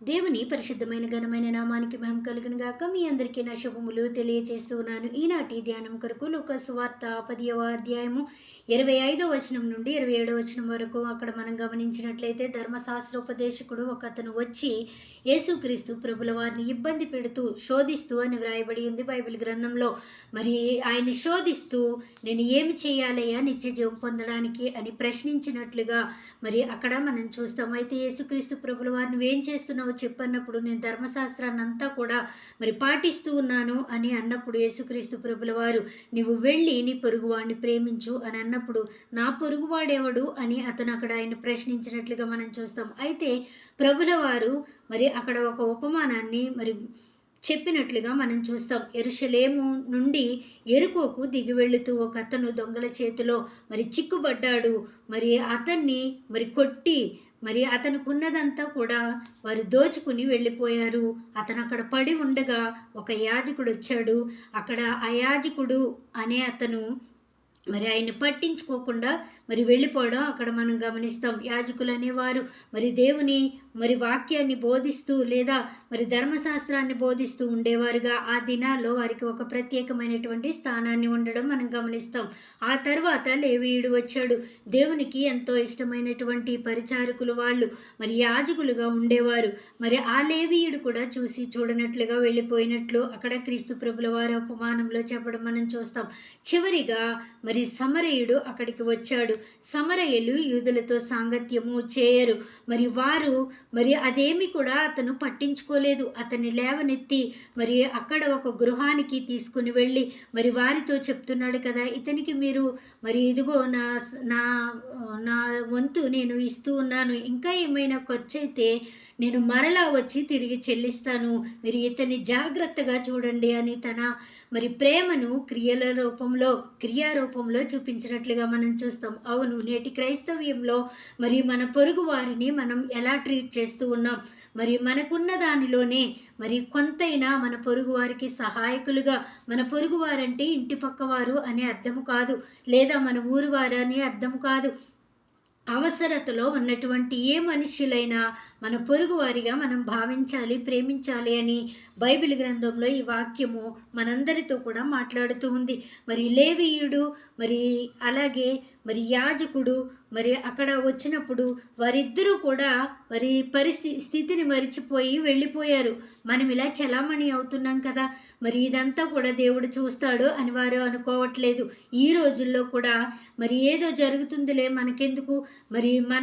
దేవుని పరిశుద్ధమైన ఘనమైన నామానికి మహిమ కలుగును గాక. మీ అందరికీ నా శుభములు తెలియజేస్తూ ఉన్నాను. ఈనాటి ధ్యానం కొరకు లూకా సువార్త 10వ అధ్యాయము 25వ వచనం నుండి 27వ వచనం వరకు అక్కడ మనం గమనించినట్లయితే ధర్మశాస్త్రోపదేశకుడు ఒకతను వచ్చి యేసుక్రీస్తు ప్రభుల వారిని ఇబ్బంది పెడుతూ శోధిస్తూ అని వ్రాయబడి ఉంది బైబిల్ గ్రంథంలో. మరి ఆయన్ని శోధిస్తూ నేను ఏమి చేయాలయ్యా నిత్య జీవం పొందడానికి అని ప్రశ్నించినట్లుగా మరి అక్కడ మనం చూస్తాం. అయితే యేసుక్రీస్తు ప్రభుల వారు నువ్వేం చేస్తున్నావో చెప్పన్నప్పుడు నేను ధర్మశాస్త్రాన్ని అంతా కూడా మరి పాటిస్తూ ఉన్నాను అని అన్నప్పుడు యేసుక్రీస్తు ప్రభుల వారు నువ్వు వెళ్ళి నీ పొరుగువాడిని ప్రేమించు అని అన్నప్పుడు నా పొరుగువాడెవడు అని అతను అక్కడ ఆయన ప్రశ్నించినట్లుగా మనం చూస్తాం. అయితే ప్రభుల వారు మరి అక్కడ ఒక ఉపమానాన్ని మరి చెప్పినట్లుగా మనం చూస్తాం. యెరూషలేము నుండి యెరికోకు దిగి వెళుతూ ఒక అతను దొంగల చేతిలో మరి చిక్కుబడ్డాడు. మరి అతన్ని మరి కొట్టి మరి అతనుకున్నదంతా కూడా వారు దోచుకుని వెళ్ళిపోయారు. అతను అక్కడ పడి ఉండగా ఒక యాజకుడు వచ్చాడు. అక్కడ ఆ యాజకుడు అనే అతను మరి ఆయన పట్టించుకోకుండా మరి వెళ్ళిపోవడం అక్కడ మనం గమనిస్తాం. యాజకులు అనేవారు మరి దేవుని మరి వాక్యాన్ని బోధిస్తూ లేదా మరి ధర్మశాస్త్రాన్ని బోధిస్తూ ఉండేవారుగా ఆ దినాల్లో వారికి ఒక ప్రత్యేకమైనటువంటి స్థానాన్ని ఉండడం మనం గమనిస్తాం. ఆ తర్వాత లేవీయుడు వచ్చాడు. దేవునికి ఎంతో ఇష్టమైనటువంటి పరిచారకులు వాళ్ళు మరి యాజకులుగా ఉండేవారు. మరి ఆ లేవీయుడు కూడా చూసి చూడనట్లుగా వెళ్ళిపోయినట్లు అక్కడ క్రీస్తు ప్రభుల వారి ఉపమానంలో చెప్పడం మనం చూస్తాం. చివరిగా మరి సమరయుడు అక్కడికి వచ్చాడు. సమరయులు యూదులతో సాంగత్యము చేయరు. మరి వారు మరి అదేమి కూడా అతను పట్టించుకోలేదు. అతన్ని లేవనెత్తి మరి అక్కడ ఒక గృహానికి తీసుకుని వెళ్ళి మరి వారితో చెప్తున్నాడు కదా, ఇతనికి మీరు మరి ఇదిగో నా నా నా వంతు నేను ఇస్తూ ఉన్నాను, ఇంకా ఏమైనా ఖర్చు అయితే నేను మరలా వచ్చి తిరిగి చెల్లిస్తాను, మీరు ఇతన్ని జాగ్రత్తగా చూడండి అని తన మరి ప్రేమను క్రియారూపంలో చూపించినట్లుగా మనం చూస్తాం. అవును, నేటి క్రైస్తవ్యంలో మరి మన పొరుగు వారిని మనం ఎలా ట్రీట్ చేస్తూ ఉన్నాం? మరి మనకున్న దానిలోనే మరి కొంతైనా మన పొరుగు వారికి సహాయకులుగా, మన పొరుగు వారంటే ఇంటి పక్కవారు అనే అర్థము కాదు, లేదా మన ఊరు వారు అనే అర్థము కాదు. అవసరతలో ఉన్నటువంటి ఏ మనుష్యులైనా మన పొరుగువారిగా మనం భావించాలి, ప్రేమించాలి అని బైబిల్ గ్రంథంలో ఈ వాక్యము మనందరితో కూడా మాట్లాడుతూ ఉంది. మరి లేవీయుడు మరి అలాగే మరి యాజకుడు మరి అక్కడ వచ్చినప్పుడు వారిద్దరూ కూడా వారి స్థితిని మరిచిపోయి వెళ్ళిపోయారు. మనం ఇలా చలామణి అవుతున్నాం కదా, మరి ఇదంతా కూడా దేవుడు చూస్తాడు అని వారు అనుకోవట్లేదు. ఈ రోజుల్లో కూడా మరి ఏదో జరుగుతుందిలే మనకెందుకు, మరి మన